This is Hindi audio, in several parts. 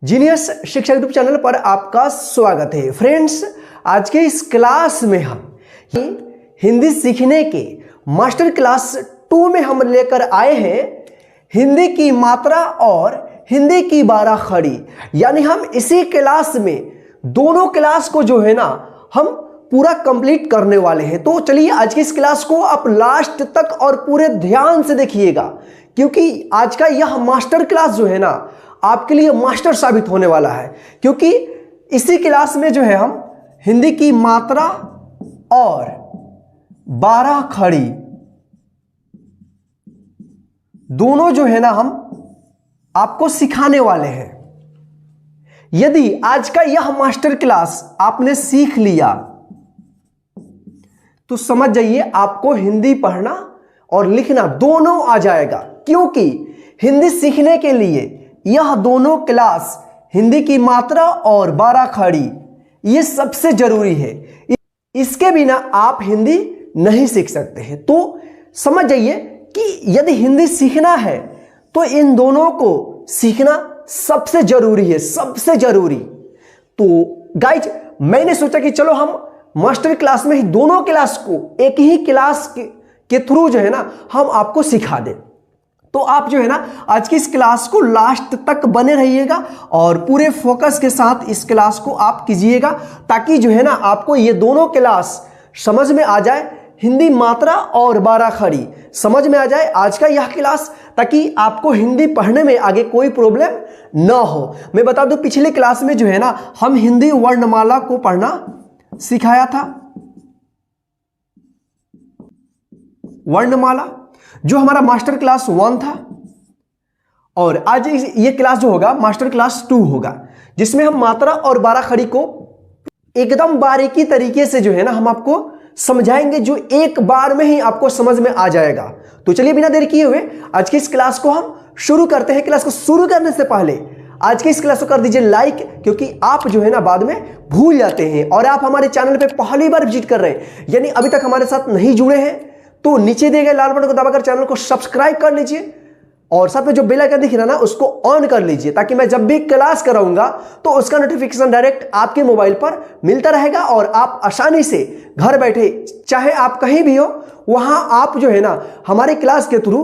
जीनियस शिक्षा यूट्यूब चैनल पर आपका स्वागत है। फ्रेंड्स, आज के इस क्लास में हम हिंदी सीखने के मास्टर क्लास 2 में हम लेकर आए हैं हिंदी की मात्रा और हिंदी की 12 खड़ी। यानी हम इसी क्लास में दोनों क्लास को जो है ना हम पूरा कंप्लीट करने वाले हैं। तो चलिए आज की इस क्लास को आप लास्ट तक और पूरे ध्यान से देखिएगा, क्योंकि आज का यह मास्टर क्लास जो है ना आपके लिए मास्टर साबित होने वाला है। क्योंकि इसी क्लास में जो है हम हिंदी की मात्रा और 12 खड़ी दोनों जो है ना हम आपको सिखाने वाले हैं। यदि आज का यह मास्टर क्लास आपने सीख लिया तो समझ जाइए आपको हिंदी पढ़ना और लिखना दोनों आ जाएगा। क्योंकि हिंदी सीखने के लिए यह दोनों क्लास हिंदी की मात्रा और 12 खड़ी ये सबसे जरूरी है। इसके बिना आप हिंदी नहीं सीख सकते हैं। तो समझ जाइए कि यदि हिंदी सीखना है तो इन दोनों को सीखना सबसे जरूरी है, सबसे जरूरी। तो गाइज मैंने सोचा कि चलो हम मास्टर क्लास में ही दोनों क्लास को एक ही क्लास के थ्रू जो है ना हम आपको सिखा दें। तो आप जो है ना आज की इस क्लास को लास्ट तक बने रहिएगा और पूरे फोकस के साथ इस क्लास को आप कीजिएगा, ताकि जो है ना आपको ये दोनों क्लास समझ में आ जाए। हिंदी मात्रा और 12 खड़ी समझ में आ जाए आज का यह क्लास, ताकि आपको हिंदी पढ़ने में आगे कोई प्रॉब्लम ना हो। मैं बता दूं पिछले क्लास में जो है ना हम हिंदी वर्णमाला को पढ़ना सिखाया था, वर्णमाला जो हमारा मास्टर क्लास 1 था। और आज ये क्लास जो होगा मास्टर क्लास 2 होगा, जिसमें हम मात्रा और 12 खड़ी को एकदम बारीकी तरीके से जो है ना हम आपको समझाएंगे, जो एक बार में ही आपको समझ में आ जाएगा। तो चलिए बिना देर किए हुए आज की इस क्लास को हम शुरू करते हैं। क्लास को शुरू करने से पहले आज की इस क्लास को कर दीजिए लाइक, क्योंकि आप जो है ना बाद में भूल जाते हैं। और आप हमारे चैनल पे पहली बार विजिट कर रहे हैं, यानी अभी तक हमारे साथ नहीं जुड़े हैं, तो नीचे दिए गए लाल बटन को दबाकर चैनल को सब्सक्राइब कर लीजिए और साथ में जो बेल आइकन दिख रहा है ना उसको ऑन कर लीजिए, ताकि मैं जब भी क्लास कराऊंगा तो उसका नोटिफिकेशन डायरेक्ट आपके मोबाइल पर मिलता रहेगा और आप आसानी से घर बैठे चाहे आप कहीं भी हो वहां आप जो है ना हमारे क्लास के थ्रू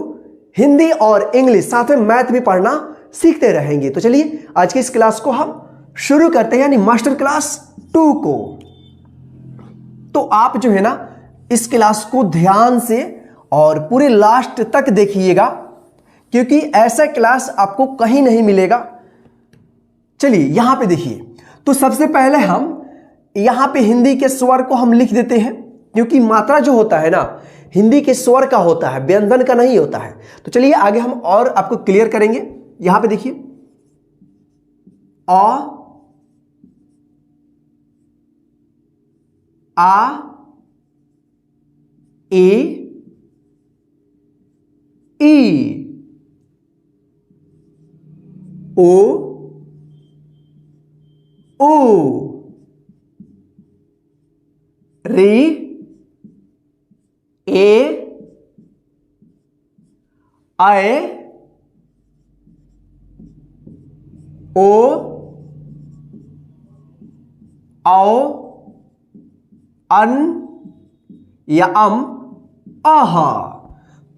हिंदी और इंग्लिश साथ में मैथ भी पढ़ना सीखते रहेंगे। तो चलिए आज की इस क्लास को हम शुरू करते हैं, यानी मास्टर क्लास 2 को। तो आप जो है ना इस क्लास को ध्यान से और पूरे लास्ट तक देखिएगा, क्योंकि ऐसा क्लास आपको कहीं नहीं मिलेगा। चलिए यहां पे देखिए, तो सबसे पहले हम यहां पे हिंदी के स्वर को हम लिख देते हैं, क्योंकि मात्रा जो होता है ना हिंदी के स्वर का होता है, व्यंजन का नहीं होता है। तो चलिए आगे हम और आपको क्लियर करेंगे। यहां पे देखिए आ ए ई ओ री ए आए ओ आओ अन या आहा।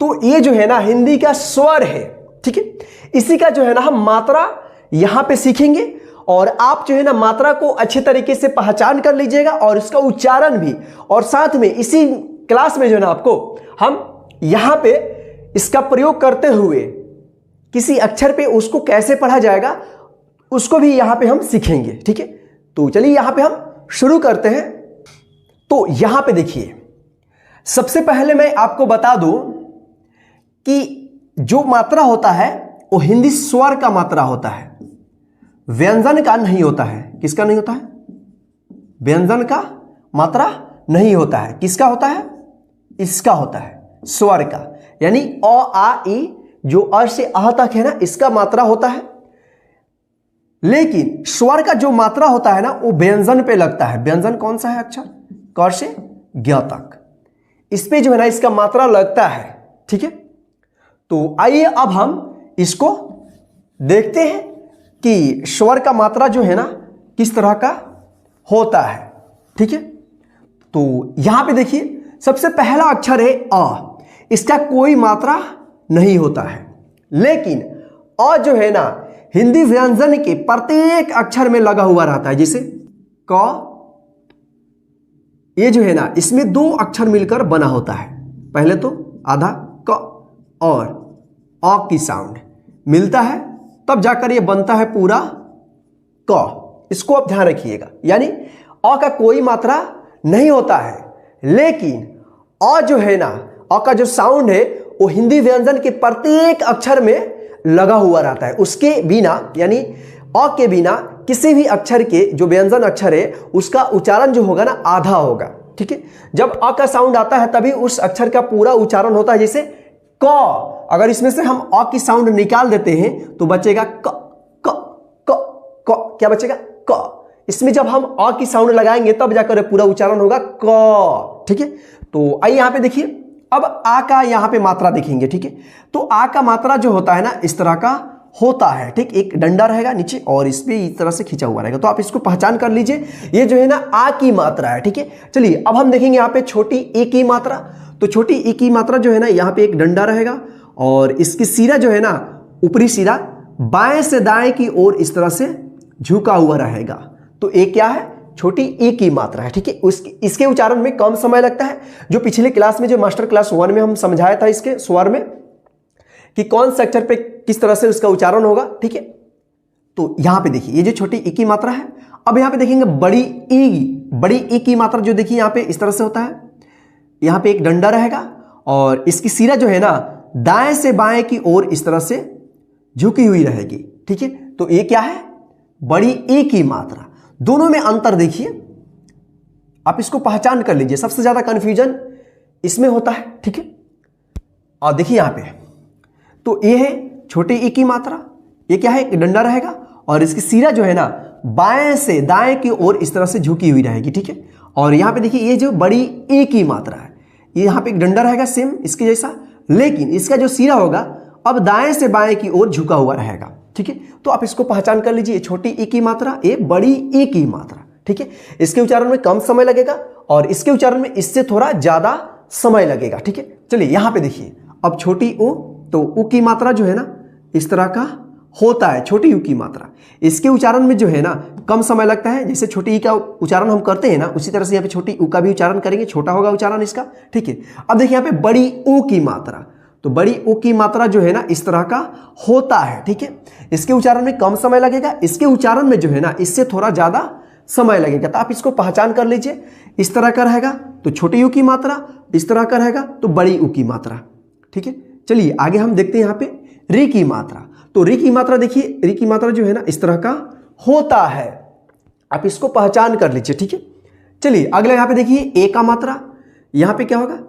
तो ये जो है ना हिंदी का स्वर है, ठीक है। इसी का जो है ना हम मात्रा यहां पे सीखेंगे और आप जो है ना मात्रा को अच्छे तरीके से पहचान कर लीजिएगा और इसका उच्चारण भी। और साथ में इसी क्लास में जो है ना आपको हम यहां पे इसका प्रयोग करते हुए किसी अक्षर पे उसको कैसे पढ़ा जाएगा उसको भी यहां पे हम सीखेंगे, ठीक है। तो चलिए यहां पे हम शुरू करते हैं। तो यहां पे देखिए, सबसे पहले मैं आपको बता दूं कि जो मात्रा होता है वो हिंदी स्वर का मात्रा होता है, व्यंजन का नहीं होता है। किसका नहीं होता है? व्यंजन का मात्रा नहीं होता है। किसका होता है? इसका होता है, स्वर का। यानी अ आ ई जो अ से अह तक है ना इसका मात्रा होता है। लेकिन स्वर का जो मात्रा होता है ना वो व्यंजन पे लगता है। व्यंजन कौन सा है अक्षर? क से ज्ञ तक, इस पे जो है ना इसका मात्रा लगता है, ठीक है। तो आइए अब हम इसको देखते हैं कि स्वर का मात्रा जो है ना किस तरह का होता है। ठीक है, तो यहां पे देखिए सबसे पहला अक्षर है अ, इसका कोई मात्रा नहीं होता है, लेकिन अ जो है ना हिंदी व्यंजन के प्रत्येक अक्षर में लगा हुआ रहता है। जैसे क, ये जो है ना इसमें दो अक्षर मिलकर बना होता है। पहले तो आधा क और अ की साउंड मिलता है, तब जाकर ये बनता है पूरा क। इसको आप ध्यान रखिएगा, यानी अ का कोई मात्रा नहीं होता है, लेकिन अ जो है ना अ का जो साउंड है वो हिंदी व्यंजन के प्रत्येक अक्षर में लगा हुआ रहता है। उसके बिना यानी अ के बिना किसी भी अक्षर के जो व्यंजन अक्षर है उसका उच्चारण जो होगा ना आधा होगा। ठीक है, जब अ का साउंड आता है तभी उस अक्षर का पूरा उच्चारण होता है। जैसे क, अगर इसमें से हम अ की साउंड निकाल देते हैं तो बचेगा क क क क, क्या बचेगा क। इसमें जब हम अ की साउंड लगाएंगे तब जाकर पूरा उच्चारण होगा क। ठीक है, तो आइए यहां पे देखिए, अब आ का यहां पे मात्रा देखेंगे। ठीक है, तो आ का मात्रा जो होता है ना इस तरह का होता है। ठीक, एक डंडा रहेगा नीचे और इस पे इस तरह से खींचा हुआ रहेगा, तो आप इसको पहचान कर लीजिए, ये जो है ना आ की मात्रा है। ठीक है, चलिए अब हम देखेंगे यहाँ पे छोटी ए की मात्रा। तो छोटी ए की मात्रा जो है ना यहाँ पे एक डंडा रहेगा और इसकी सिरा जो है ना ऊपरी सिरा बाएं से दाएं की ओर इस तरह से झुका हुआ रहेगा। तो ए क्या है, छोटी ए की मात्रा है। ठीक है, इसके उच्चारण में कम समय लगता है। जो पिछले क्लास में जो मास्टर क्लास 1 में हम समझाया था इसके स्वर में कि कौन से अक्षर पे किस तरह से उसका उच्चारण होगा। ठीक है, तो यहां पे देखिए ये जो छोटी ई की मात्रा है। अब यहां पे देखेंगे बड़ी ई की मात्रा जो देखिए यहां पे इस तरह से होता है। यहां पे एक डंडा रहेगा और इसकी सिरा जो है ना दाएं से बाएं की ओर इस तरह से झुकी हुई रहेगी। ठीक है, तो ये क्या है, बड़ी ए की मात्रा। दोनों में अंतर देखिए, आप इसको पहचान कर लीजिए, सबसे ज्यादा कंफ्यूजन इसमें होता है। ठीक है, और देखिए यहां पे तो ये है छोटे ए की मात्रा, ये क्या है, एक डंडा रहेगा और इसकी सिरा जो है ना बाएं से दाएं की ओर इस तरह से झुकी हुई रहेगी। ठीक है, और यहां पे देखिए ये जो बड़ी ए की मात्रा है, ये यहां पे एक डंडा रहेगा सेम इसके जैसा, लेकिन इसका जो सिरा होगा अब दाएं से बाएं की ओर झुका हुआ रहेगा। ठीक है, तो आप इसको पहचान कर लीजिए, छोटी ए की मात्रा, ये बड़ी ए की मात्रा। ठीक है, इसके उच्चारण में कम समय लगेगा और इसके उच्चारण में इससे थोड़ा ज्यादा समय लगेगा। ठीक है, चलिए यहां पे देखिए, अब छोटी ओ, तो उ की मात्रा जो है ना इस तरह का होता है, छोटी यू की मात्रा। इसके उच्चारण में जो है ना कम समय लगता है। जैसे छोटी ई का उच्चारण हम करते हैं ना उसी तरह से यहाँ पे छोटी ऊ का भी उच्चारण करेंगे, छोटा होगा उच्चारण इसका। ठीक है, अब देखिए यहाँ पे बड़ी ऊ की मात्रा, तो बड़ी ऊ की मात्रा जो है ना इस तरह का होता है। ठीक है, इसके उच्चारण में कम समय लगेगा, इसके उच्चारण में जो है ना इससे थोड़ा ज्यादा समय लगेगा। तो आप इसको पहचान कर लीजिए, इस तरह का रहेगा तो छोटी यू की मात्रा, इस तरह का रहेगा तो बड़ी ऊ की मात्रा। ठीक है, चलिए आगे हम देखते हैं यहाँ पे री की मात्रा। तो री की मात्रा देखिए, री की मात्रा जो है ना इस तरह का होता है, आप इसको पहचान कर लीजिए। ठीक है, चलिए अगला यहाँ पे देखिए ए का मात्रा, यहाँ पे क्या होगा,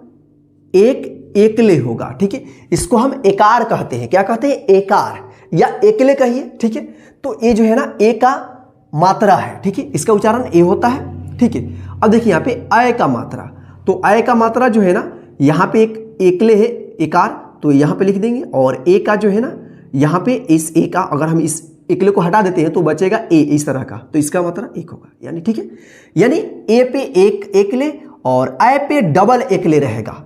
एक एकले होगा। ठीक है, इसको हम एकार कहते हैं। क्या कहते हैं, एकार या एकले कहिए। ठीक है, तो ये जो है ना ए का मात्रा है। ठीक है, इसका उच्चारण ए होता है। ठीक है, अब देखिए यहाँ पे अय का मात्रा, तो अय का मात्रा जो है ना यहाँ पे एक एकले है, एकार, तो यहाँ पे लिख देंगे। और ए का जो है ना यहाँ पे इस ए का अगर हम इस एकले को हटा देते हैं तो बचेगा ए इस तरह का, तो इसका मात्रा एक होगा यानी। ठीक है, यानी ए पे एक एकले और अय पे डबल एकले रहेगा,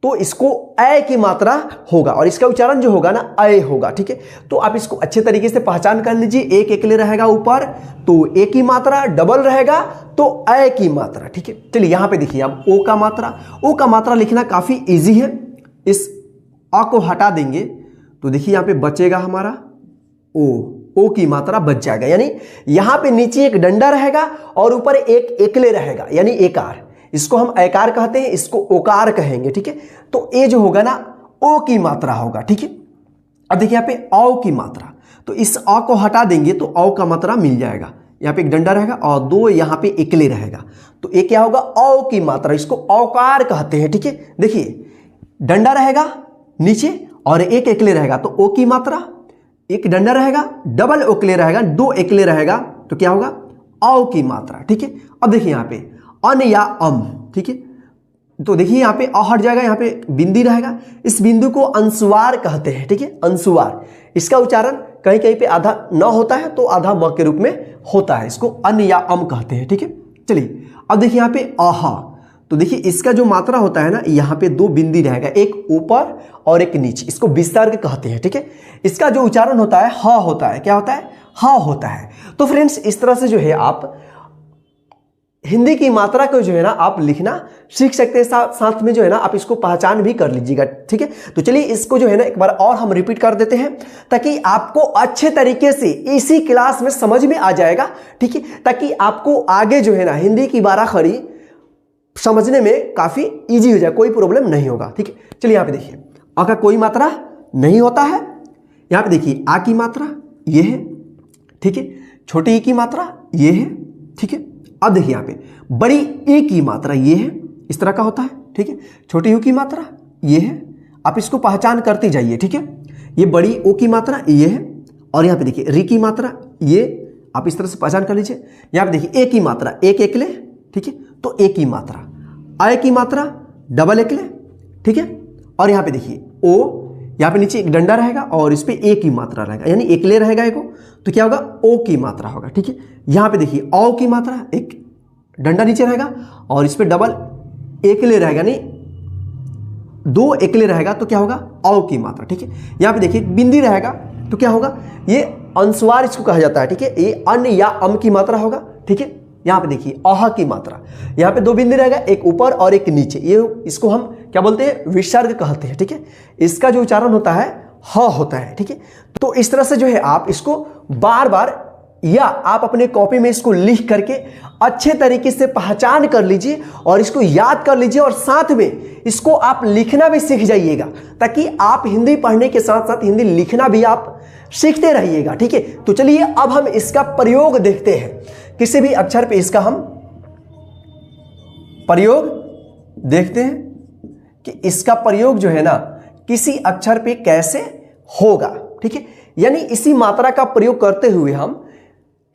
तो इसको अय की मात्रा होगा और इसका उच्चारण जो होगा ना अय होगा। ठीक है, तो आप इसको अच्छे तरीके से पहचान कर लीजिए, एक एकले रहेगा ऊपर तो ए की मात्रा, डबल रहेगा तो अय की मात्रा। ठीक है, चलिए यहां पे देखिए अब ओ का मात्रा। ओ का मात्रा लिखना काफी इजी है, इस अ को हटा देंगे तो देखिए यहां पे बचेगा हमारा ओ की मात्रा बच जाएगा, यानी यहां पे नीचे एक डंडा रहेगा और ऊपर एक एकले रहेगा यानी एकार। इसको हम एकार कहते हैं, इसको ओकार कहेंगे। ठीक है, तो ए जो होगा ना ओ की मात्रा होगा। ठीक है, अब देखिए यहाँ पे औ की मात्रा, तो इस अ को हटा देंगे तो औ का मात्रा मिल जाएगा। यहाँ पे एक डंडा रहेगा और दो यहाँ पे एकले रहेगा, तो ए क्या होगा, औ की मात्रा, इसको औकार कहते हैं। ठीक है, देखिए डंडा रहेगा नीचे और एक एकले रहेगा तो ओ की मात्रा, एक डंडा रहेगा डबल ओकले रहेगा, दो एकले रहेगा तो क्या होगा, औ की मात्रा। ठीक है, अब देखिए यहाँ पे अन या अम। ठीक है, तो देखिए यहाँ पे अ हट जाएगा, यहाँ पे बिंदी रहेगा, इस बिंदु को अंशुवार कहते हैं। ठीक है, अंशुवार, इसका उच्चारण कहीं कहीं पे आधा न होता है तो आधा म के रूप में होता है, इसको अन या अम कहते हैं। ठीक है, चलिए अब देखिए यहाँ पे आहा, तो देखिए इसका जो मात्रा होता है ना, यहाँ पे दो बिंदी रहेगा, एक ऊपर और एक नीचे, इसको विसर्ग कहते हैं। ठीक है, इसका जो उच्चारण होता है ह होता है, क्या होता है, ह होता है। तो फ्रेंड्स इस तरह से जो है आप हिंदी की मात्रा को जो है ना आप लिखना सीख सकते हैं, साथ में जो है ना आप इसको पहचान भी कर लीजिएगा। ठीक है, तो चलिए इसको जो है ना एक बार और हम रिपीट कर देते हैं ताकि आपको अच्छे तरीके से इसी क्लास में समझ में आ जाएगा। ठीक है, ताकि आपको आगे जो है ना हिंदी की 12 खड़ी समझने में काफी इजी हो जाए, कोई प्रॉब्लम नहीं होगा। ठीक है, चलिए यहाँ पे देखिए अ का कोई मात्रा नहीं होता है। यहाँ पे देखिए आ की मात्रा ये है। ठीक है, छोटी ई की मात्रा ये है। ठीक है, अब देखिए यहाँ पे बड़ी ए की मात्रा ये है, इस तरह का होता है। ठीक है, छोटी यू की मात्रा ये है, आप इसको पहचान करते जाइए। ठीक है, ये बड़ी ओ की मात्रा ये है, और यहाँ पे देखिए री की मात्रा ये आप इस तरह से पहचान कर लीजिए। यहाँ पे देखिए ए की मात्रा एक एकले। ठीक है, तो ए की मात्रा, आय की मात्रा डबल एकले। ठीक है, और यहाँ पे देखिए ओ, यहाँ पे नीचे एक डंडा रहेगा और इस पे ए की मात्रा रहेगा, यानी एकले रहेगा एको, तो क्या होगा, ओ की मात्रा होगा। ठीक है, यहाँ पे देखिए औ की मात्रा, एक डंडा नीचे रहेगा और इस पे डबल एकले रहेगा, नहीं दो एकले रहेगा, तो क्या होगा, औ की मात्रा। ठीक है, यहाँ पे देखिए बिंदी रहेगा, तो क्या होगा, ये अनुस्वार इसको कहा जाता है। ठीक है, ये अन या अम की मात्रा होगा। ठीक है, यहाँ पे देखिए अह की मात्रा, यहाँ पे दो बिंदी रहेगा, एक ऊपर और एक नीचे, ये इसको हम क्या बोलते हैं, विसर्ग कहते हैं। ठीक है, इसका जो उच्चारण होता है ह होता है। ठीक है, तो इस तरह से जो है आप इसको बार बार या आप अपने कॉपी में इसको लिख करके अच्छे तरीके से पहचान कर लीजिए और इसको याद कर लीजिए, और साथ में इसको आप लिखना भी सीख जाइएगा, ताकि आप हिंदी पढ़ने के साथ साथ हिंदी लिखना भी आप सीखते रहिएगा। ठीक है, तो चलिए अब हम इसका प्रयोग देखते हैं, किसी भी अक्षर पे इसका हम प्रयोग देखते हैं कि इसका प्रयोग जो है ना किसी अक्षर पे कैसे होगा। ठीक है, यानी इसी मात्रा का प्रयोग करते हुए हम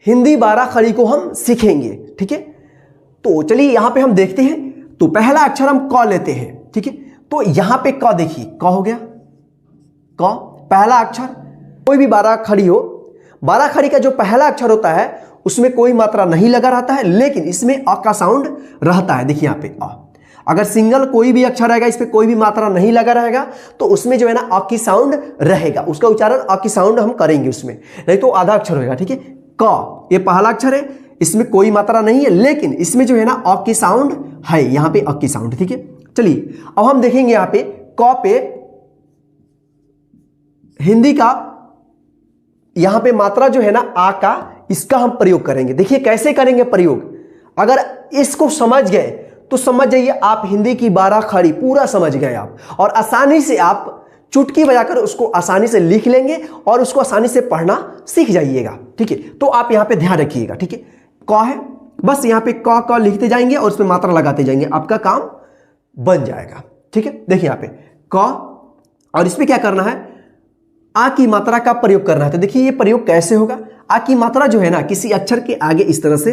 हिंदी 12 खड़ी को हम सीखेंगे। ठीक है, तो चलिए यहां पे हम देखते हैं। तो पहला अक्षर हम क लेते हैं। ठीक है, तो यहां पे क देखिए, क हो गया, क पहला अक्षर। कोई भी 12 खड़ी हो, 12 खड़ी का जो पहला अक्षर होता है उसमें कोई मात्रा नहीं लगा रहता है, लेकिन इसमें अ का साउंड रहता है। देखिए यहाँ पे अ, अगर सिंगल कोई भी अक्षर रहेगा, इस पे कोई भी मात्रा नहीं लगा रहेगा, तो उसमें जो है ना अ की साउंड रहेगा, उसका उच्चारण अ की साउंड हम करेंगे उसमें, नहीं तो आधा अक्षर होगा। ठीक है, क ये पहला अक्षर है, इसमें कोई मात्रा नहीं है, लेकिन इसमें जो है ना अ की साउंड है, यहाँ पे अ की साउंड। ठीक है, चलिए अब हम देखेंगे यहाँ पे क पे हिंदी का यहां पे मात्रा जो है ना आ का, इसका हम प्रयोग करेंगे। देखिए कैसे करेंगे प्रयोग, अगर इसको समझ गए तो समझ जाइए आप हिंदी की 12 खड़ी पूरा समझ गए आप, और आसानी से आप चुटकी बजाकर उसको आसानी से लिख लेंगे और उसको आसानी से पढ़ना सीख जाइएगा। ठीक है, तो आप यहां पे ध्यान रखिएगा। ठीक है, क है, बस यहां पे क लिखते जाएंगे और उसमें मात्रा लगाते जाएंगे, आपका काम बन जाएगा। ठीक है, देखिए यहां पे क, और इसमें क्या करना है, आ की मात्रा का प्रयोग करना है। तो देखिए ये प्रयोग कैसे होगा, आ की मात्रा जो है ना किसी अक्षर के आगे इस तरह से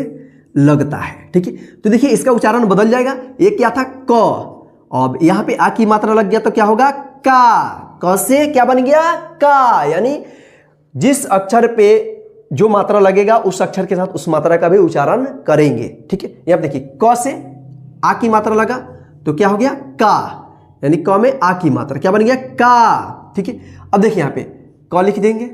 लगता है। ठीक है, तो देखिए इसका उच्चारण बदल जाएगा, ये क्या था क, अब यहां पे आ की मात्रा लग गया तो क्या होगा का, क से क्या बन गया का, यानी जिस अक्षर पे जो मात्रा लगेगा उस अक्षर के साथ उस मात्रा का भी उच्चारण करेंगे। ठीक है, यहां देखिए क से आ की मात्रा लगा तो क्या हो गया का, यानी क में आ की मात्रा क्या बन गया का। ठीक है, अब देखिए यहाँ पे क लिख देंगे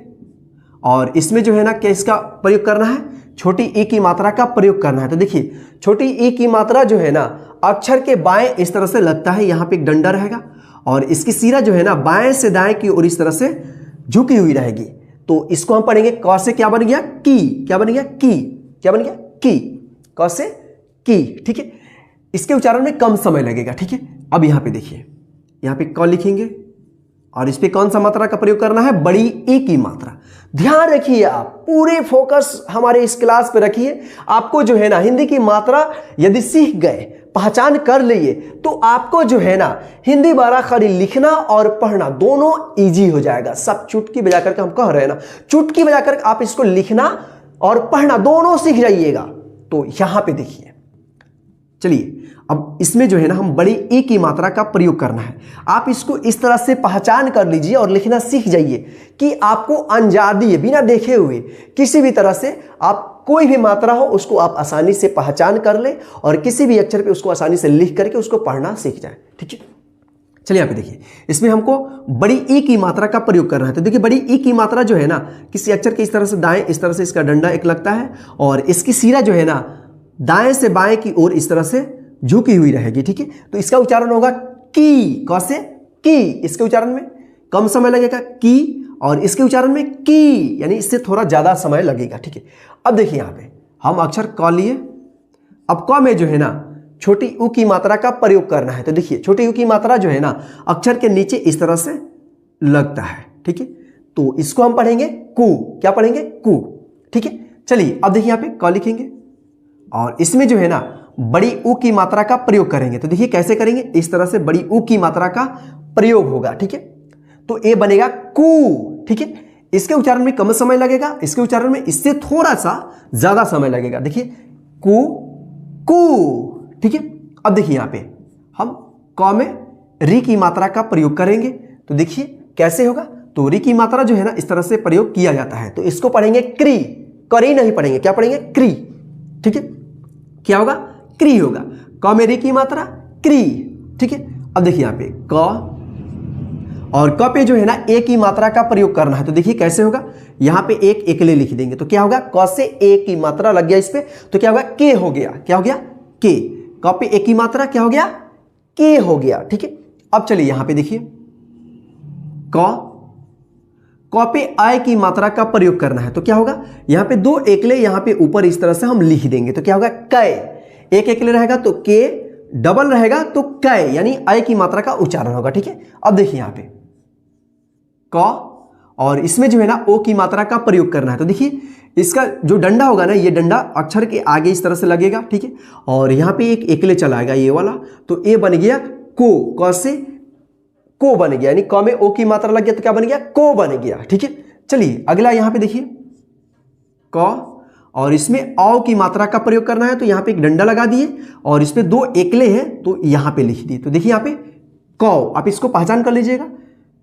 और इसमें जो है ना क्या इसका प्रयोग करना है, छोटी ई की मात्रा का प्रयोग करना है। तो देखिए छोटी ई की मात्रा जो है ना अक्षर के बाएं इस तरह से लगता है, यहाँ पे एक डंडा रहेगा और इसकी सिरा जो है ना बाएं से दाएं की ओर इस तरह से झुकी हुई रहेगी। तो इसको हम पढ़ेंगे क से क्या बन गया की, क्या बन गया की, क्या बन गया की, क से की। ठीक है, इसके उच्चारण में कम समय लगेगा। ठीक है, अब यहाँ पे देखिए, यहाँ पे क लिखेंगे और इस पे कौन सा मात्रा का प्रयोग करना है, बड़ी ई की मात्रा। ध्यान रखिए, आप पूरे फोकस हमारे इस क्लास पे रखिए। आपको जो है ना हिंदी की मात्रा यदि सीख गए, पहचान कर लिए, तो आपको जो है ना हिंदी 12 खड़ी लिखना और पढ़ना दोनों इजी हो जाएगा। सब चुटकी बजा करके हम कह रहे हैं ना, चुटकी बजा कर आप इसको लिखना और पढ़ना दोनों सीख जाइएगा। तो यहां पे देखिए, चलिए अब इसमें जो है ना हम बड़ी ई की मात्रा का प्रयोग करना है। आप इसको इस तरह से पहचान कर लीजिए और लिखना सीख जाइए कि आपको अंजादी है, बिना देखे हुए किसी भी तरह से आप कोई भी मात्रा हो उसको आप आसानी से पहचान कर ले और किसी भी अक्षर पे उसको आसानी से लिख करके उसको पढ़ना सीख जाए। ठीक है, चलिए यहाँ पे देखिए इसमें हमको बड़ी ई की मात्रा का प्रयोग करना है। तो देखिए बड़ी ई की मात्रा जो है ना किसी अक्षर के इस तरह से दाएं, इस तरह से इसका डंडा एक लगता है और इसकी सिरा जो है ना दाएं से बाएं की ओर इस तरह से झुकी हुई रहेगी। ठीक है, तो इसका उच्चारण होगा की, कैसे की, इसके उच्चारण में कम समय लगेगा की, और इसके उच्चारण में की यानी इससे थोड़ा ज्यादा समय लगेगा। ठीक है, अब देखिए यहाँ पे हम अक्षर क लिए, अब क में जो है ना छोटी उ की मात्रा का प्रयोग करना है। तो देखिए छोटी उ की मात्रा जो है ना अक्षर के नीचे इस तरह से लगता है। ठीक है, तो इसको हम पढ़ेंगे कु, क्या पढ़ेंगे कु। ठीक है, चलिए अब देखिए यहाँ पे क लिखेंगे और इसमें जो है ना बड़ी उ की मात्रा का प्रयोग करेंगे। तो देखिए कैसे करेंगे, इस तरह से बड़ी उ की मात्रा का प्रयोग होगा। ठीक है, तो ए बनेगा कु। ठीक है, इसके उच्चारण में कम समय लगेगा, इसके उच्चारण में इससे थोड़ा सा ज्यादा समय लगेगा। देखिए कु कु। ठीक है, अब देखिए यहां पे हम क में री की मात्रा का प्रयोग करेंगे। तो देखिए कैसे होगा, तो री की मात्रा जो है ना इस तरह से प्रयोग किया जाता है। तो इसको पढ़ेंगे क्री, करी नहीं पढ़ेंगे, क्या पढ़ेंगे क्री। ठीक है, क्या होगा क्री होगा, क में री की मात्रा क्री। ठीक है, अब देखिए यहां पे क और क पे जो है ना ए की मात्रा का प्रयोग करना है। तो देखिए कैसे होगा, यहां पे एक एकले लिख देंगे। तो क्या होगा, क से ए की मात्रा लग गया इस पे, तो क्या होगा के हो गया, क्या हो गया के। क पे ए की मात्रा क्या हो गया के हो गया। ठीक है, अब चलिए यहां पे देखिए क पे आय की मात्रा का प्रयोग करना है। तो क्या होगा, यहां पे दो एकले यहां पे ऊपर इस तरह से हम लिख देंगे। तो क्या होगा कै, एक एकले रहेगा तो के, डबल रहेगा तो कै यानी आय की मात्रा का उच्चारण होगा। ठीक है, अब देखिए यहां पे क और इसमें जो है ना ओ की मात्रा का प्रयोग करना है। तो देखिए इसका जो डंडा होगा ना, ये डंडा अक्षर के आगे इस तरह से लगेगा। ठीक है, और यहां पे एक एकले चला आएगा ये वाला, तो ए बन गया को, क से को बन गया, यानी क में ओ की मात्रा लग गया तो क्या बन गया को बन गया। ठीक है, चलिए अगला यहां पे देखिए क और इसमें औ की मात्रा का प्रयोग करना है। तो यहां पे एक डंडा लगा दिए और इसमें दो एकले हैं तो यहां पे लिख दिए। तो देखिए यहां पे क, आप इसको पहचान कर लीजिएगा,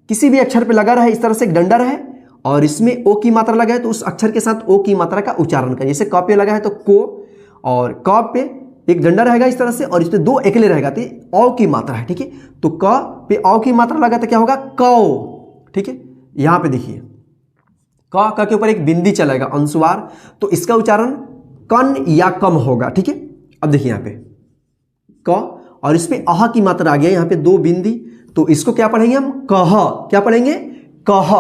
किसी भी अक्षर पे लगा रहे इस तरह से एक डंडा रहे और इसमें ओ की मात्रा लगा है तो उस अक्षर के साथ ओ की मात्रा का उच्चारण करें। जैसे क पे लगा है तो को, और क पे एक डंडा रहेगा इस तरह से और इसमें दो एकले रहेगा तो औ की मात्रा है। ठीक है, तो क पे औ की मात्रा लगा तो क्या होगा कौ। ठीक है, यहां पे देखिए क के ऊपर एक बिंदी चलेगा अनुस्वार, तो इसका उच्चारण कन या कम होगा। ठीक है, अब देखिए यहां पे क और इस पे अह की मात्रा आ गया, यहां पे दो बिंदी, तो इसको क्या पढ़ेंगे हम कह, क्या पढ़ेंगे कह।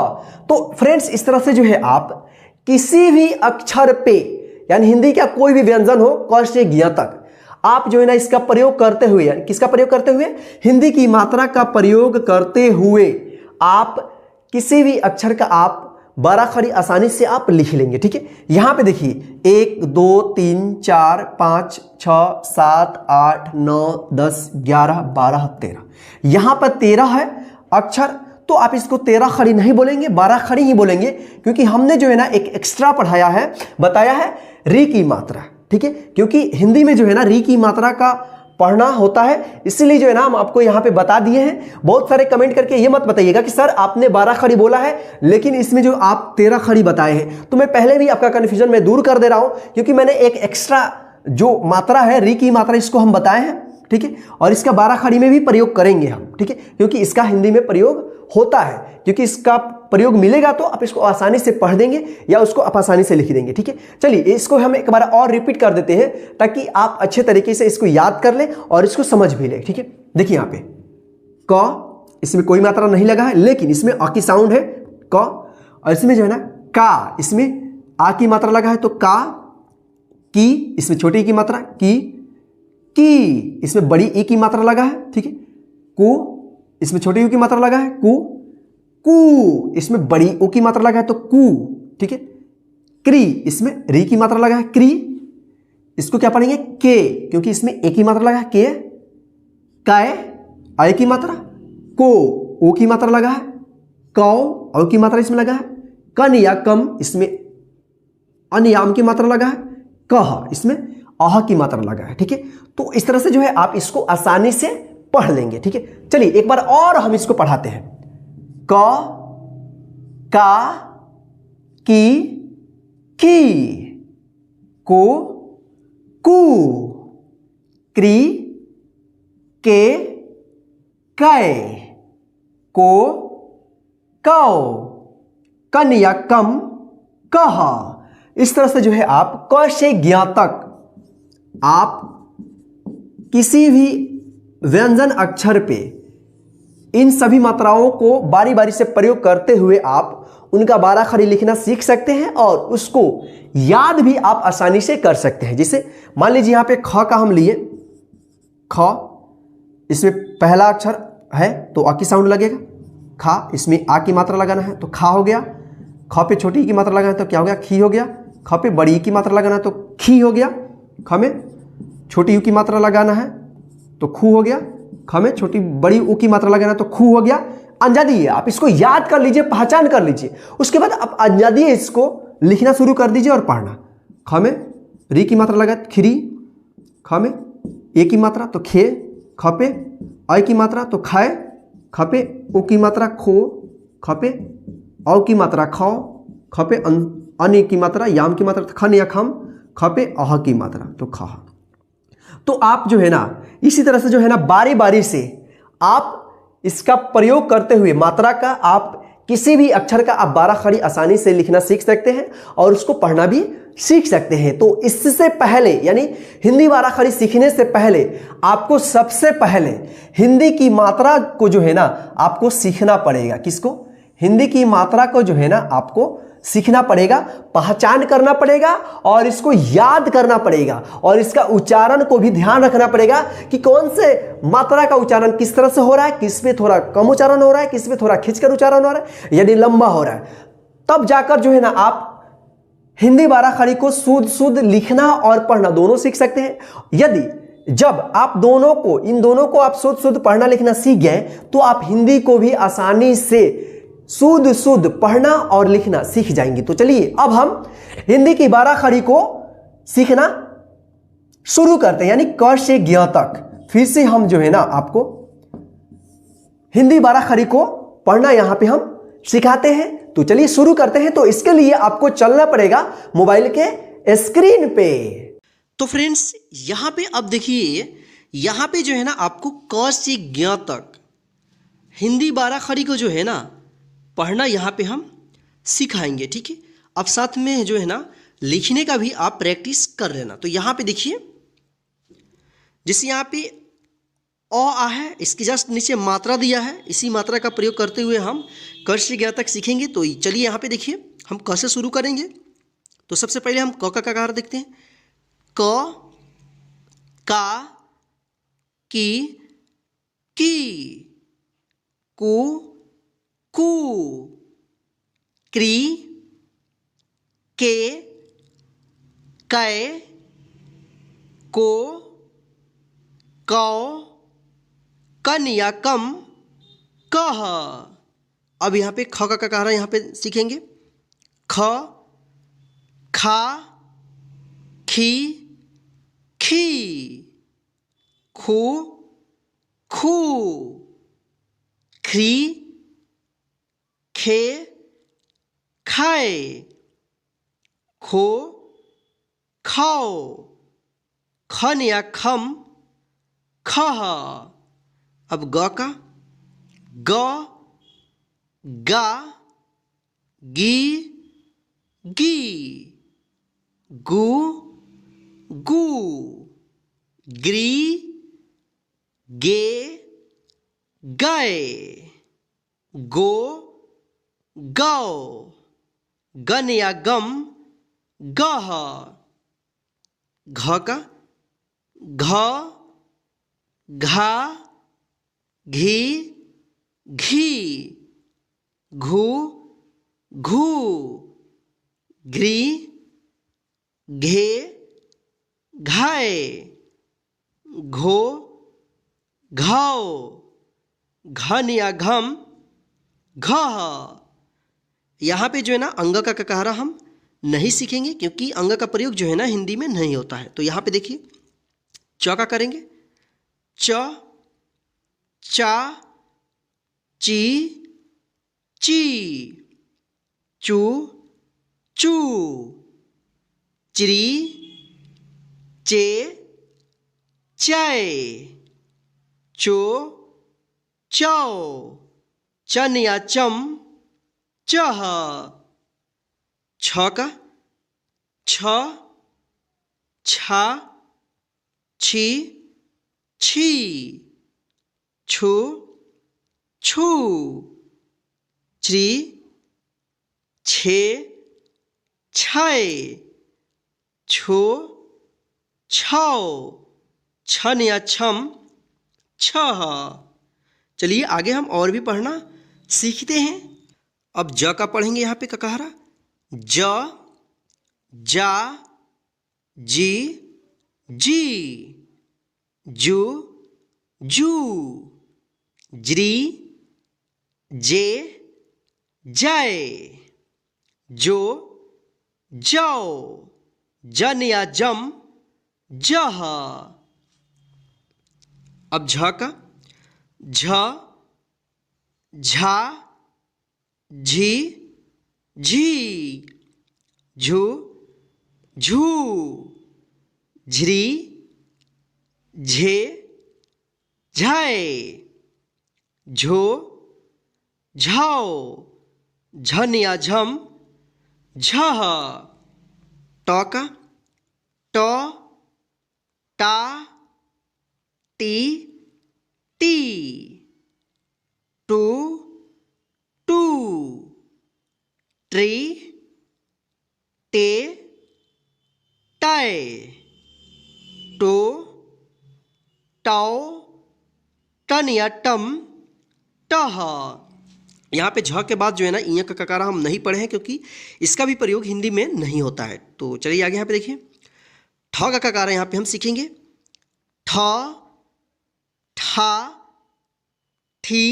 तो फ्रेंड्स इस तरह से जो है आप किसी भी अक्षर पे यानी हिंदी का कोई भी व्यंजन हो क से ज्ञ तक आप जो है ना इसका प्रयोग करते हुए, किसका प्रयोग करते हुए, हिंदी की मात्रा का प्रयोग करते हुए आप किसी भी अक्षर का आप बारह खड़ी आसानी से आप लिख लेंगे। ठीक है, यहां पे देखिए 1 2 3 4 5 6 7 8 9 10 11 12 13, यहां पर 13 है अक्षर, तो आप इसको 13 खड़ी नहीं बोलेंगे, 12 खड़ी ही बोलेंगे, क्योंकि हमने जो है ना एक एक्स्ट्रा पढ़ाया है, बताया है री की मात्रा। ठीक है, क्योंकि हिंदी में जो है ना री की मात्रा का पढ़ना होता है, इसलिए जो है ना हम आपको यहाँ पे बता दिए हैं। बहुत सारे कमेंट करके ये मत बताइएगा कि सर आपने 12 खड़ी बोला है लेकिन इसमें जो आप 13 खड़ी बताए हैं, तो मैं पहले भी आपका कन्फ्यूजन मैं दूर कर दे रहा हूं, क्योंकि मैंने एक एक्स्ट्रा जो मात्रा है री की मात्रा इसको हम बताए हैं। ठीक है, और इसका 12 खड़ी में भी प्रयोग करेंगे हम। ठीक है, क्योंकि इसका हिंदी में प्रयोग होता है, क्योंकि इसका प्रयोग मिलेगा तो आप इसको आसानी से पढ़ देंगे या उसको आप आसानी से लिख देंगे। ठीक है, चलिए इसको हम एक बार और रिपीट कर देते हैं ताकि आप अच्छे तरीके से इसको याद कर लें और इसको समझ भी लें। ठीक है, देखिए यहाँ पे क, इसमें कोई मात्रा नहीं लगा है लेकिन इसमें आ की साउंड है क, और इसमें जो है ना का, इसमें आ की मात्रा लगा है तो का, की इसमें छोटी की मात्रा की, इसमें बड़ी ई की मात्रा लगा है। ठीक है, कु इसमें छोटी यू की मात्रा लगा है कु, इसमें बड़ी ऊ की मात्रा लगा है तो कु। ठीक है, क्री इसमें री की मात्रा लगा है क्री, इसको क्या पढ़ेंगे के, क्योंकि इसमें ए की मात्रा लगा है के, काय आय की मात्रा, को ओ की मात्रा लगा है, कौ औ की मात्रा इसमें लगा है, कन या कम इसमें अनियाम की मात्रा लगा है, कह इसमें अह की मात्रा लगा है, ठीक है। तो इस तरह से जो है आप इसको आसानी से पढ़ लेंगे, ठीक है। चलिए एक बार और हम इसको पढ़ाते हैं। क, का, की, को, कू, क्री, के, कै, को, कौ, कन या कम, कह। इस तरह से जो है आप क से ज्ञ तक आप किसी भी व्यंजन अक्षर पे इन सभी मात्राओं को बारी बारी से प्रयोग करते हुए आप उनका बाराखड़ी लिखना सीख सकते हैं और उसको याद भी आप आसानी से कर सकते हैं। जैसे मान लीजिए यहाँ पे ख का हम लिए, ख इसमें पहला अक्षर है तो आ की साउंड लगेगा, खा इसमें आ की मात्रा लगाना है तो खा हो गया, ख पे छोटी की मात्रा लगाना है तो क्या हो गया, खी हो गया, ख पे बड़ी की मात्रा लगाना है तो खी हो गया, ख में छोटी यू की मात्रा लगाना है तो खू हो गया, ख में छोटी बड़ी ऊ की मात्रा लगाना है तो खू हो गया। अंजादी है, आप इसको याद कर लीजिए, पहचान कर लीजिए, उसके बाद आप अंजादी इसको लिखना शुरू कर दीजिए और पढ़ना। ख में री की मात्रा लगा खिरी, ख में ए की मात्रा तो खे, ख पे आई की मात्रा तो खाए, ख पे ओ की मात्रा खो, ख पे औ की मात्रा खौ, ख पे अन की मात्रा याम की मात्रा तो खन या खम, ख पे अह की मात्रा तो खा। तो आप जो है ना इसी तरह से जो है ना बारी बारी से आप इसका प्रयोग करते हुए मात्रा का आप किसी भी अक्षर का आप बाराखड़ी आसानी से लिखना सीख सकते हैं और उसको पढ़ना भी सीख सकते हैं। तो इससे पहले यानी हिंदी बाराखड़ी सीखने से पहले आपको सबसे पहले हिंदी की मात्रा को जो है ना आपको सीखना पड़ेगा। किसको? हिंदी की मात्रा को जो है ना आपको सीखना पड़ेगा, पहचान करना पड़ेगा और इसको याद करना पड़ेगा और इसका उच्चारण को भी ध्यान रखना पड़ेगा कि कौन से मात्रा का उच्चारण किस तरह से हो रहा है, किस पे थोड़ा कम उच्चारण हो रहा है, किस पे थोड़ा खींचकर उच्चारण हो रहा है यानी लंबा हो रहा है। तब जाकर जो है ना आप हिंदी बाराखड़ी को शुद्ध लिखना और पढ़ना दोनों सीख सकते हैं। यदि जब आप इन दोनों को आप शुद्ध पढ़ना लिखना सीख गए तो आप हिंदी को भी आसानी से शुद्ध पढ़ना और लिखना सीख जाएंगे। तो चलिए अब हम हिंदी की बाराखड़ी को सीखना शुरू करते हैं, यानी क से ज्ञ तक। फिर से हम जो है ना आपको हिंदी बाराखड़ी को पढ़ना यहां पे हम सिखाते हैं। तो चलिए शुरू करते हैं। तो इसके लिए आपको चलना पड़ेगा मोबाइल के स्क्रीन पे। तो फ्रेंड्स यहां पे अब देखिए, यहां पे जो है ना आपको क से ज्ञ तक हिंदी बाराखड़ी को जो है ना पढ़ना यहाँ पे हम सिखाएंगे, ठीक है। अब साथ में जो है ना लिखने का भी आप प्रैक्टिस कर लेना। तो यहाँ पे देखिए, जैसे यहाँ पे अ आ है, इसके जस्ट नीचे मात्रा दिया है, इसी मात्रा का प्रयोग करते हुए हम क से ज्ञ तक सीखेंगे। तो चलिए यहाँ पे देखिए, हम क से शुरू करेंगे। तो सबसे पहले हम क का ककार देखते हैं। क, का, की, कू, कू, क्री, के, कै, को, कौ, कन या कम, कह। अब यहाँ पे ख का ककारा यहाँ पे सीखेंगे। ख, खा, खी, खी, खू, खू, ख्री, खे, खाए, खो, खाओ, खन या खम, खह। अब ग का ग, गा, गी, गी, गु, गू, ग्री, गे, गए, गो, गौ, गन या गम, गह। घ का घ, घा, घी, घी, घू, घू, घ्री, घे, घाय, घो, घाव, घन या घम, घह। यहाँ पे जो है ना अंग का ककारा हम नहीं सीखेंगे क्योंकि अंग का प्रयोग जो है ना हिंदी में नहीं होता है। तो यहाँ पे देखिए च का करेंगे, च, चा, ची, ची, चू, चू, चिरी, चे, चाय, चो, चौ, चन या चम, चह, छ का छ, छा, छी, छी, छु, छू, ची, छे, छाय, छो, छौ, छन या छम, छह। चलिए आगे हम और भी पढ़ना सीखते हैं। अब ज का पढ़ेंगे यहाँ पे ककहरा, ज, जा, जी, जी, जू, जू, ज्री, जे, जाय, जो, जौ, जन या जम, जह। अब झ का झ, झा, झी, झी, झू, झू, झ्री, झे, झाय, झो, झाओ, झन या झम, झह। ट का ट, टा, टी, टी, टू, टू, ट्री, टे, टाय, टो, टाओ, टन या टम, टह। यहाँ पे झ के बाद जो है ना इय का ककारा हम नहीं पढ़े हैं क्योंकि इसका भी प्रयोग हिंदी में नहीं होता है। तो चलिए आगे यहाँ पे देखिए ठ का ककारा यहाँ पे हम सीखेंगे, ठ, ठा, ठी,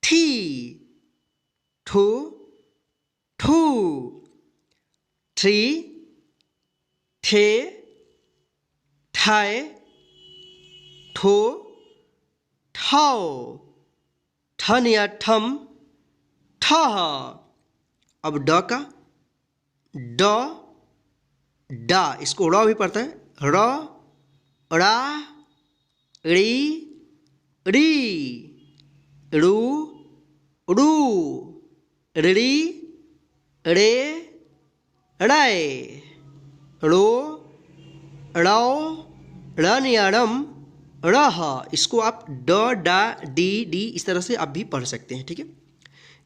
ठी, ठू, ठू, थ्री, ठे, ठाय, ठो, ठाओ, ठन या ठम, ठह। अब ड का ड, डा, इसको ड़ भी पढ़ता है, र, ड़ा, ड़ी, री, रू, रू, ऋड़ी, रे, ड़ाय, रो, ड़ौ, रण या रम, रह। इसको आप ड, डा, डी, डी इस तरह से आप भी पढ़ सकते हैं, ठीक है।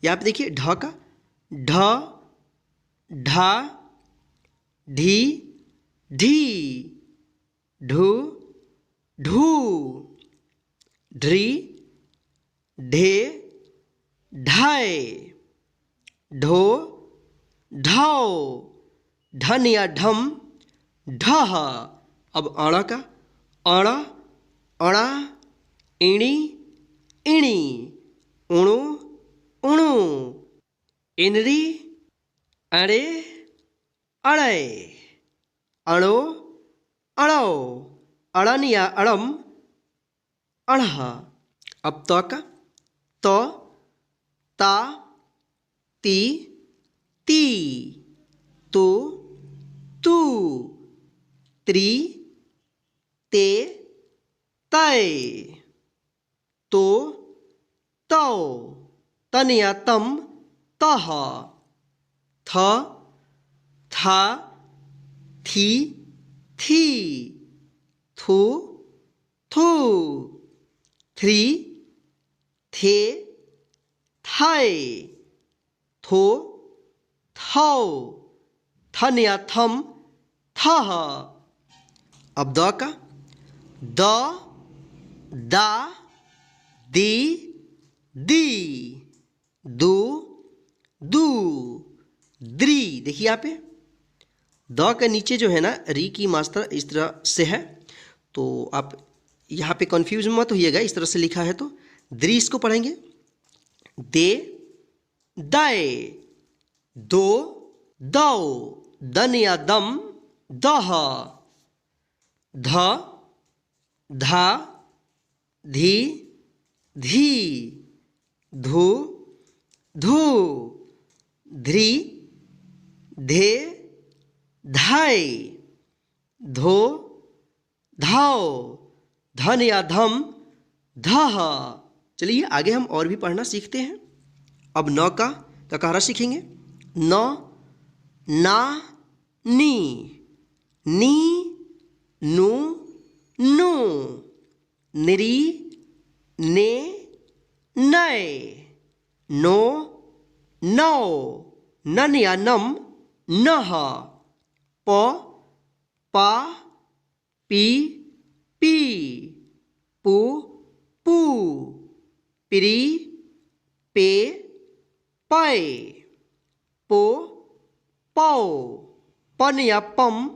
यहाँ पे देखिए ढ का ढ, ढा, ढी, ढी, ढू, ढू, ढ्री, ढे, ढाय, ढो, ढाओ, ढन या ढम, ढह। अब अण का अण, अणा, इणी, इणी, उणु, उणु, इनरी, अणे, अणे, अणो, अणो, अड़न या अड़म, अणह। अब त का त, ता, ती, ती, तो, तू, त्री, ते, तय, तो, तौ, तन या तम, तह, थ, था, थी, थी, थू, थू, थ्री, थे, थाय, थो, थौ, थन या थम, थह। अब द का द, दा, दी, दी, दू, दू, द्री। देखिए यहाँ पे द के नीचे जो है ना री की मात्रा इस तरह से है, तो आप यहाँ पे कंफ्यूज मत होइएगा, इस तरह से लिखा है तो द्री इसको पढ़ेंगे, दे, दाए, दो, दौ, दन या दम, दह, ध, धा, धी, धी, धू, धू, ध्री, धे, धाय, धो, धाओ, धन या धम, धह। चलिए आगे हम और भी पढ़ना सीखते हैं। अब न का ककारा सीखेंगे। न, ना, नी, नी, नु, नु, निरी, ने, नय, नो, नौ, नन या नम, नह, प, पा, पी, पी, पू, पू, प्री, पे, पै, पो, पौ, पन या पम,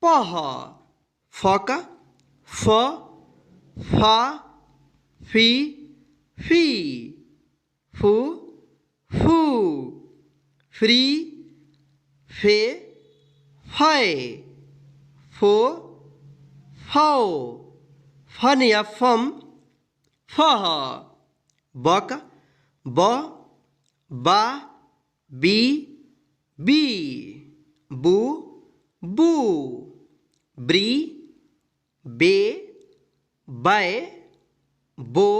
पह, फ का फ, फा, फी, फी, फू, फू, फ्री, फे, फै, फो, फौ, फन या फम, फह, ब का ब, बा, बी, बी, बू, बू, ब्री, बे, बै, बो,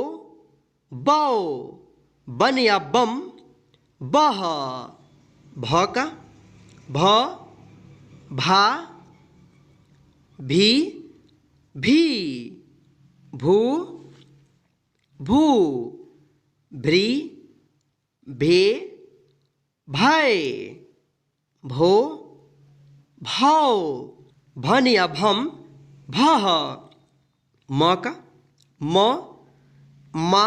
बौ, बन या बम, बह, भ का भ, भा, भी, भी, भू, भू, भ्री, भे, भय, भो, भौ, भन या भम, भह, म का म, मा,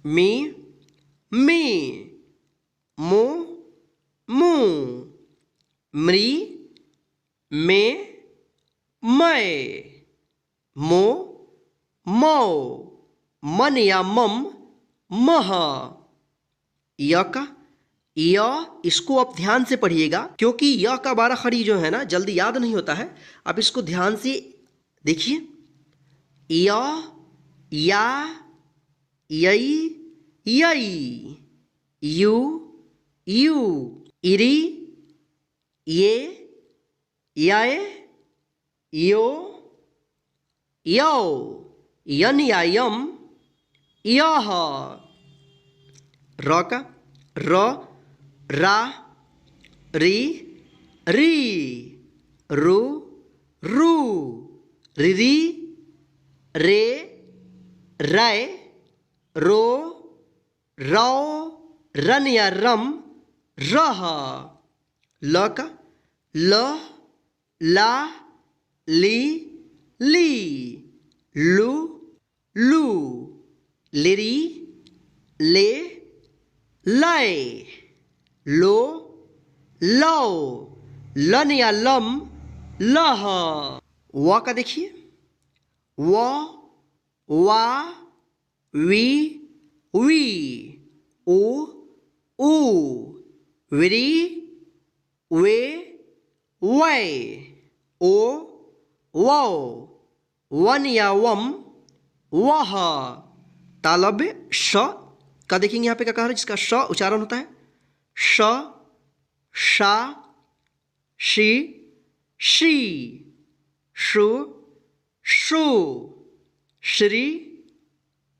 मी, मी, मो, मू, मृ, मे, मै, मो, मौ, मन या मम, मह, य का य, इसको आप ध्यान से पढ़िएगा क्योंकि य का 12 खड़ी जो है ना जल्दी याद नहीं होता है। आप इसको ध्यान से देखिए। य, या, यई, यई, यू, यू, इरी, ये, याय, यो, यौ, यन या यम, यह, र का र, रा, री, री, रु, रू, रिरी, रे, रै, रो, रौ, रन या रम, रह, ल का ल, ला, ली, ली, लू, लू, लिरी, ले, लय, लो, लो, लन या लम, लह, व का देखिए व, वा, वी, वी, उ, ऊ, विरी, वे, वै, ओ, वौ, वन या वम, वह, तालव्य श का देखेंगे यहाँ पे क्या कहा है जिसका श उच्चारण होता है श, शा, शी, शी, शु, शु, श्री,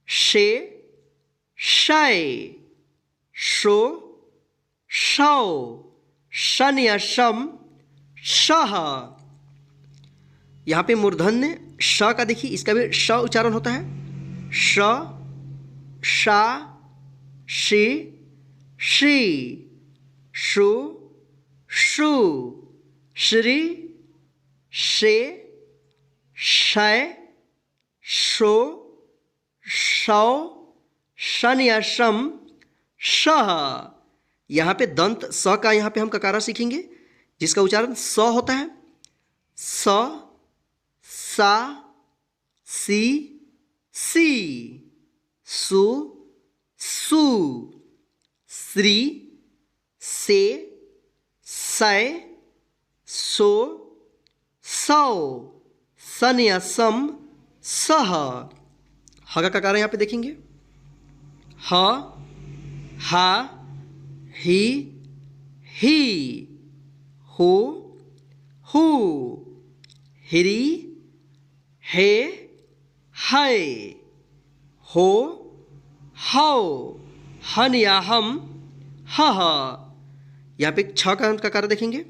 शे, शय, शो, शौ, शन या शम, शह। यहाँ पे मूर्धन्य श का देखिए इसका भी श उच्चारण होता है श, शा, शी, शी, शु, शु, श्री, शे, शय, शो, शौ, शन या शम, शह। यहाँ पे दंत स का यहाँ पे हम ककारा सीखेंगे जिसका उच्चारण स होता है स, सा, सी, सी, सु, सु, श्री, से, सै, सो, सौ, सन या सम, सह। ह का ककार यहाँ पे देखेंगे, ह, हा, ही, ही, हो, हु, हिरी, हे, है, हो, हौ, हन या हम, ह। यहाँ पे छ का ककार देखेंगे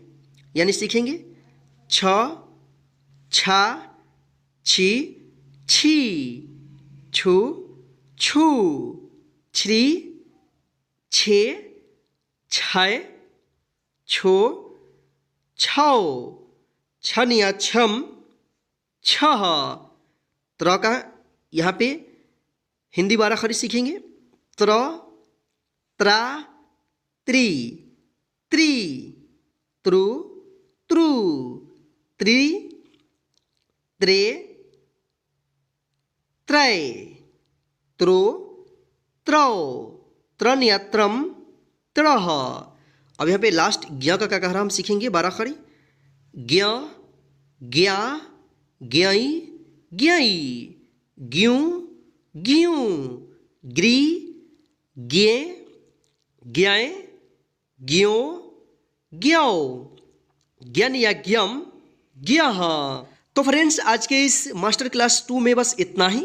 यानी सीखेंगे, छ, छा, छी, छी, छु, छू, छी, छे, छै, छो, छौ, छन या छम, छह। त्र का यहाँ पे हिंदी 12 खड़ी सीखेंगे, त्र, त्रा, त्रि, त्रि,त्रु,त्रु, त्रि, त्रे, त्रय, त्रो, त्रौ, त्रन या त्रम, त्रह। अब यहाँ पे लास्ट ज्ञ का ककार हम सीखेंगे 12 खड़ी, ज्ञ, ज्ञा, ज्ञई, ज्ञई, ज्ञू, ज्ञू, ग्री, ज्ञे, ज्ञय, ज्ञो, ज्ञौ, ज्ञन या ज्ञम, ज्ञह। तो फ्रेंड्स आज के इस मास्टर क्लास 2 में बस इतना ही।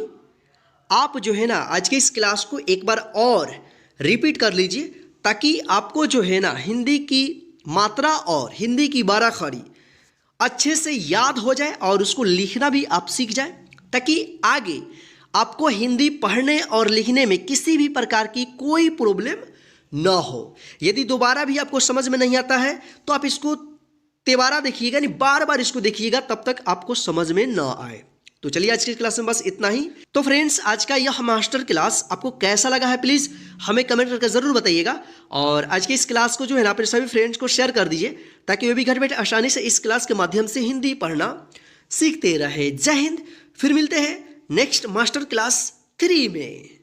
आप जो है ना आज के इस क्लास को एक बार और रिपीट कर लीजिए ताकि आपको जो है ना हिंदी की मात्रा और हिंदी की 12 खड़ी अच्छे से याद हो जाए और उसको लिखना भी आप सीख जाए, ताकि आगे आपको हिंदी पढ़ने और लिखने में किसी भी प्रकार की कोई प्रॉब्लम ना हो। यदि दोबारा भी आपको समझ में नहीं आता है तो आप इसको तिबारा देखिएगा, यानी बार बार इसको देखिएगा, तब तक आपको समझ में ना आए। तो चलिए आज की क्लास में बस इतना ही। तो फ्रेंड्स आज का यह मास्टर क्लास आपको कैसा लगा है प्लीज़ हमें कमेंट करके ज़रूर बताइएगा। और आज के इस क्लास को जो है ना अपने सभी फ्रेंड्स को शेयर कर दीजिए ताकि वे भी घर बैठे आसानी से इस क्लास के माध्यम से हिंदी पढ़ना सीखते रहे। जय हिंद। फिर मिलते हैं नेक्स्ट मास्टर क्लास 3 में।